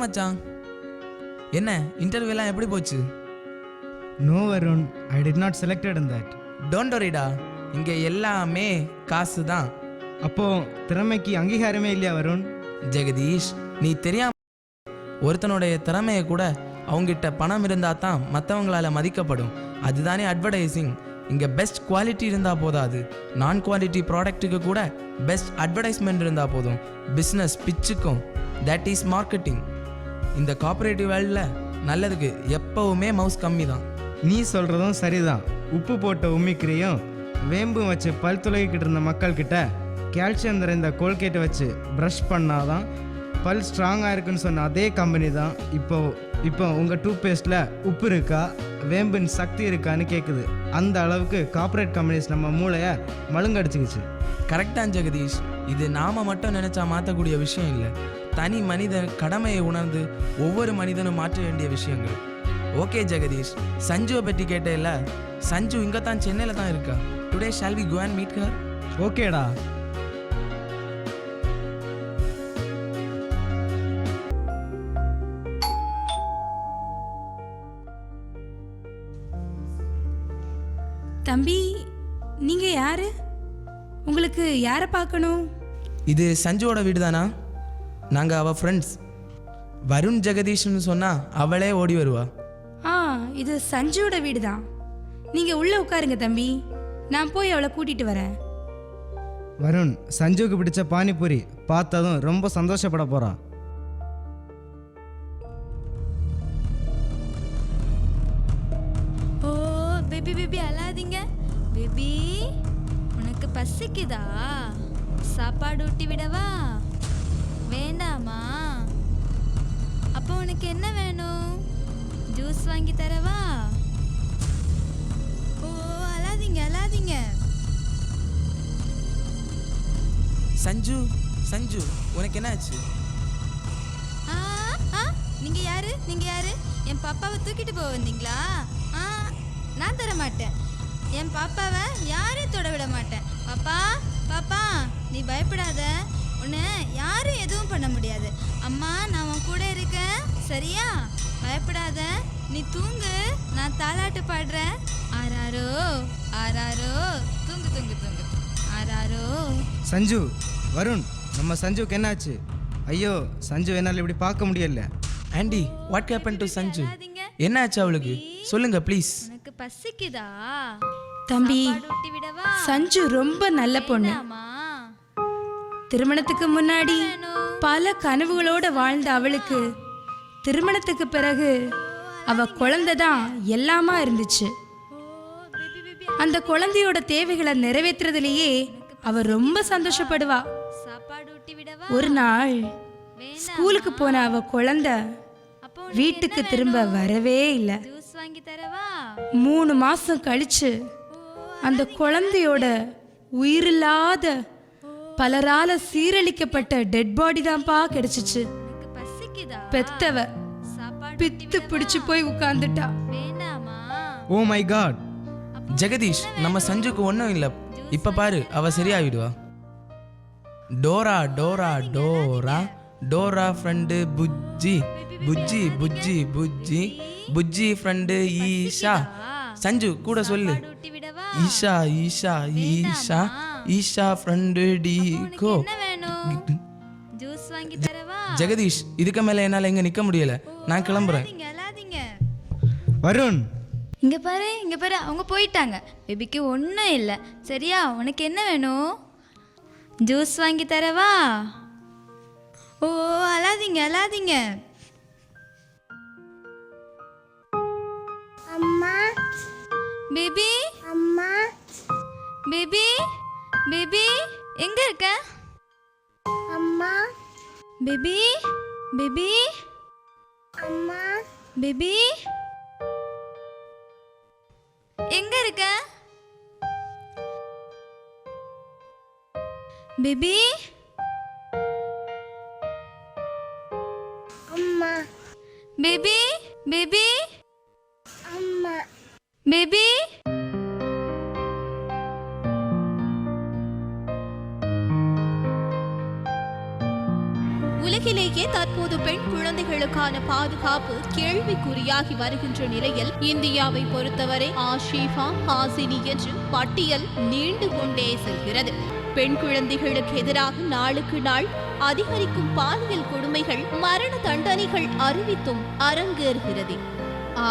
மச்சான். என்ன இன்டர்வியூலாம் எப்படி போச்சு? No Varun, I did not selected in that. Don't வரிடா, இங்கே எல்லாமே காசு தான். அப்போ திறமைக்கு அங்கீகாரமே இல்லையா வருண்? ஜெகதீஷ், நீ தெரியாம ஒருத்தனுடைய திறமையை கூட அவங்ககிட்ட பணம் இருந்தால் தான் மற்றவங்களால மதிக்கப்படும். அதுதானே அட்வர்டைஸிங். இங்கே பெஸ்ட் குவாலிட்டி இருந்தால் போதாது, நான் குவாலிட்டி ப்ராடக்ட்டுக்கு கூட பெஸ்ட் அட்வர்டைஸ்மெண்ட் இருந்தால் போதும். பிஸ்னஸ் பிச்சுக்கும். That is marketing. இந்த கார்பரேட்டிவ் வேர்ல்டில் நல்லதுக்கு எப்போவுமே மவுஸ் கம்மி தான். நீ சொல்கிறதும் சரிதான். உப்பு போட்ட உம்மிக்கிரியும் வேம்பும் வச்சு பல் துளைக்கிட்டு இருந்த மக்கள்கிட்ட கால்சியம் நிறைந்த கோல்கேட்டை வச்சு ப்ரஷ் பண்ணாதான் பல் ஸ்ட்ராங்காக இருக்குன்னு சொன்ன அதே கம்பெனி தான் இப்போ உங்கள் டூத்பேஸ்ட்டில் உப்பு இருக்கா, வேம்பின் சக்தி இருக்கான்னு கேட்குது. அந்த அளவுக்கு கார்ப்பரேட் கம்பெனிஸ் நம்ம மூளையை மழுங்கடிச்சிக்கிச்சு. கரெக்டாக ஜெகதீஷ், இது நாம் மட்டும் நினச்சா மாற்றக்கூடிய விஷயம் இல்லை. தனி மனிதன் கடமையை உணர்ந்து ஒவ்வொரு மனிதனும் மாற்ற வேண்டிய விஷயங்கள். ஓகே ஜெகதீஷ், சஞ்சுவை பற்றி கேட்டேல்ல, சஞ்சு இங்கே தான் சென்னையில் தான் இருக்கா. Today shall we go and meet her? ஓகேடா. தம்பி, நீங்க யாரு? உங்களுக்கு யாரை பார்க்கணும்? இது சஞ்சுவோட வீடு தானா? நாங்கள் அவள் ஃப்ரெண்ட்ஸ். வருண் ஜெகதீஷ்னு சொன்னால் அவளே ஓடி வருவா. இது சஞ்சுவோட வீடு தான். நீங்க உள்ள உட்காருங்க தம்பி, நான் போய் அவளை கூட்டிட்டு வரேன். வருண், சஞ்சுவுக்கு பிடிச்ச பானிபூரி பார்த்ததும் ரொம்ப சந்தோஷப்பட போறா. ஓ பேபி பேபி அழாதீங்க. பேபி, உனக்கு பசிக்குதா? சாப்பாடு ஊட்டி விடவா? வேண்டாமா? அப்போ உனக்கு என்ன வேணும்? ஜூஸ் வாங்கி தரவா? ஓ அழாதீங்க அழாதீங்க. சஞ்சு சஞ்சு, உனக்கு என்ன ஆச்சு? நீங்க யாரு? நீங்க யாரு? என் பாப்பாவை தூக்கிட்டு போக வந்தீங்களா? நான் தர மாட்டேன். என் பாப்பாவை யாரையும் தொட விட மாட்டேன். பாப்பா பாப்பா, நீ பயப்படாத, உன்னை யாரும் எதுவும் பண்ண முடியாது. அம்மா, நான் உன் கூட இருக்கேன், சரியா? பயப்படாத, நீ தூங்கு, நான் தாலாட்டு பாடுறேன். ஆராரோ ஆராரோ, தூங்கு தூங்கு தூங்கு, ஆராரோ. சஞ்சு, வருண், நம்ம சஞ்சுக்கு என்னாச்சு? ஐயோ, சஞ்சு என்னால் இப்படி பார்க்க முடியல. Aunty, what happen to Sanju? என்ன ஆச்சு அவளுக்கு? சொல்லுங்க ப்ளீஸ். உனக்கு பசிக்குதா? தம்பி, ஊட்டி விடவா? சஞ்சு ரொம்ப நல்ல பொண்ணு. திருமணத்துக்கு முன்னாடி பல கனவுகளோட வாழ்ந்த அவளுக்கு திருமணத்துக்கு பிறகு அவ குழந்தை தான் எல்லாமா இருந்துச்சு. அந்த குழந்தையோட தேவைகளை நிறைவேற்றுறதுலயே அவ ரொம்ப சந்தோஷப்படுவா. ஒரு நாள் ஸ்கூலுக்கு போன அவ குழந்தை வீட்டுக்கு திரும்ப வரவே இல்லை. 3 மாசம் கழிச்சு அந்த குழந்தையோட உயிரில்லாத பலரால சீரழிக்கப்பட்ட டெட் பாடி தான்ப்பா கிடைச்சிச்சு. பெத்தவ பித்து பிடிச்சு போய் உட்கார்ந்துட்டா. Oh my God. ஜெகதீஷ், நம்ம சஞ்சுக்கு ஒன்றும் இல்லை. இப்போ பாரு, அவ சரியாயிடுவா. Dora Dora Dora Dora friend Bujji Bujji Bujji Bujji Bujji friend Isha. Sanju கூட சொல்லு. Isha Isha Isha Isha friend Diego. ஜெகதீஷ், இதுக்கு மேலே என்னால் எங்கே நிற்க முடியல. நான் கிளம்புறேன். வருண், இங்க பாரு இங்க பாரு, அவங்க போயிட்டாங்க. பேபிக்கு ஒன்றும் இல்லை, சரியா? உனக்கு என்ன வேணும்? ஜூஸ் வாங்கி தரவா? ஓ அழாதீங்க அழாதீங்க. அம்மா, பேபி, அம்மா, பேபி, பேபி எங்க இருக்க? அம்மா, பேபி, பேபி, அம்மா, பேபி எங்க இருக்க? பேபி, அம்மா, பேபி, பேபி, அம்மா, பேபி. உலகிலே இதனிடையே தற்போது பெண் குழந்தைகளுக்கான பாதுகாப்பு கேள்விக்குறியாகி வருகின்ற நிலையில் இந்தியாவை பொறுத்தவரை ஆஷிஃபா, ஹாசினி என்று பட்டியல் நீண்டு கொண்டே செல்கிறது. பெண் குழந்தைகளுக்கு எதிராக நாளுக்கு நாள் அதிகரிக்கும் பாலியல் கொடுமைகள், மரண தண்டனைகள் அறிவித்தும் அரங்கேறுகிறது.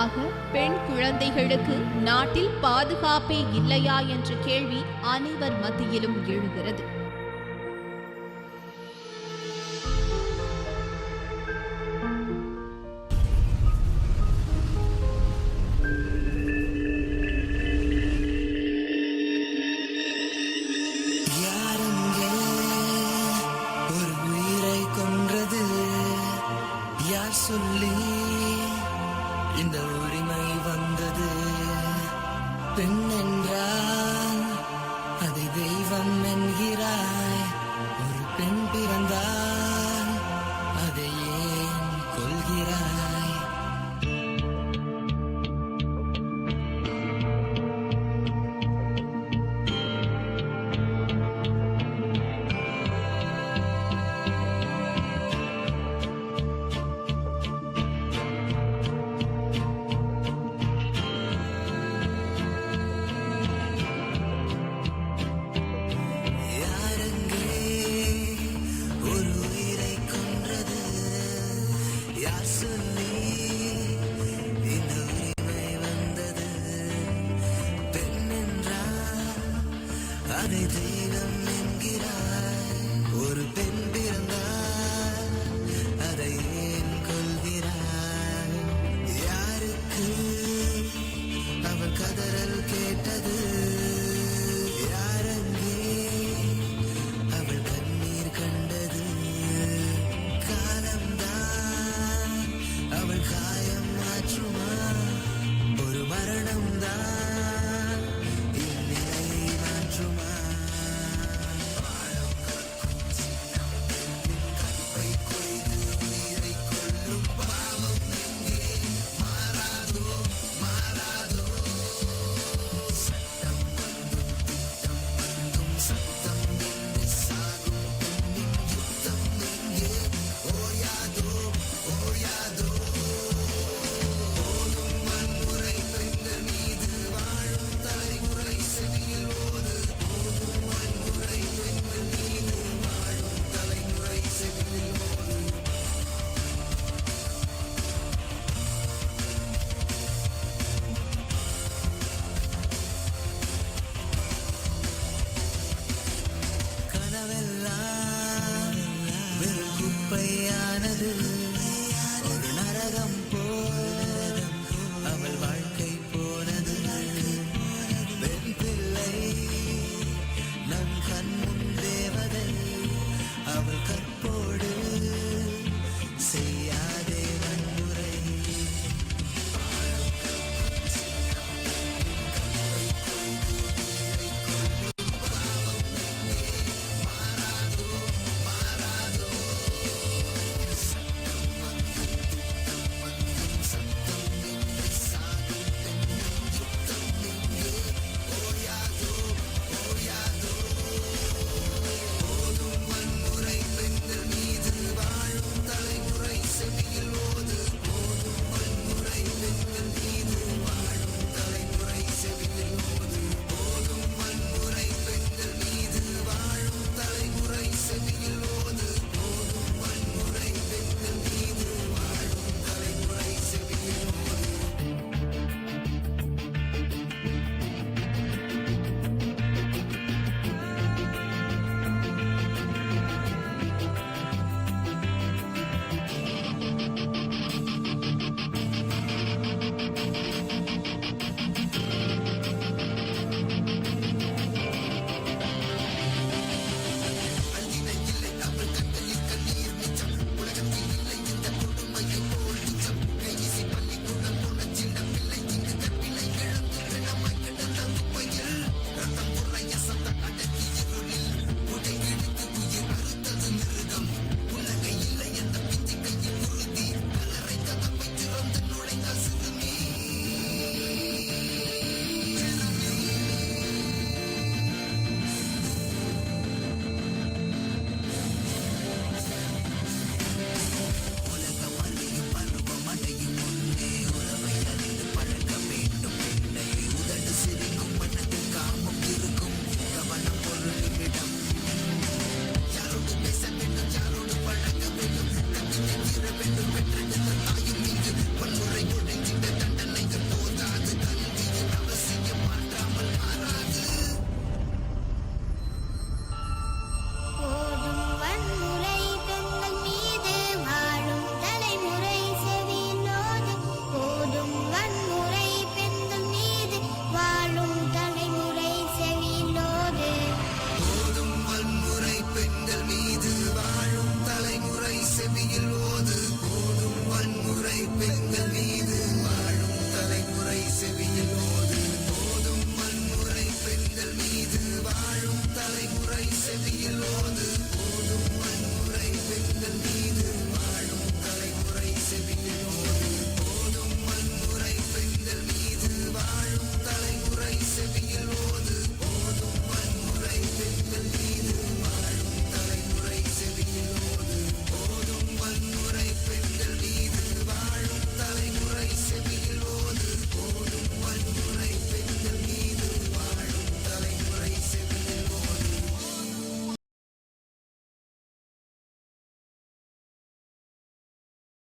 ஆக பெண் குழந்தைகளுக்கு நாட்டில் பாதுகாப்பே இல்லையா என்ற கேள்வி அனைவர் மத்தியிலும் எழுகிறது. சொல்லி இந்த உரிமை வந்தது. பெண் என்றால் அதை தெய்வம் என்கிறாய். ஒரு பெண் பிறந்தால் அதை ஏன் கொள்கிறாய்? அதை தெய்வம் என்கிறாய். ஒரு பெண் பிறந்தால் அதை ஏன் கொள்கிறாய்? யாருக்கு அவள் கதறல் கேட்டது? யாரங்கே அவள் கண்ணீர் கண்டது? காலம்தான் அவள் காயம் மாற்றுமா? ஒரு மரணம்தான்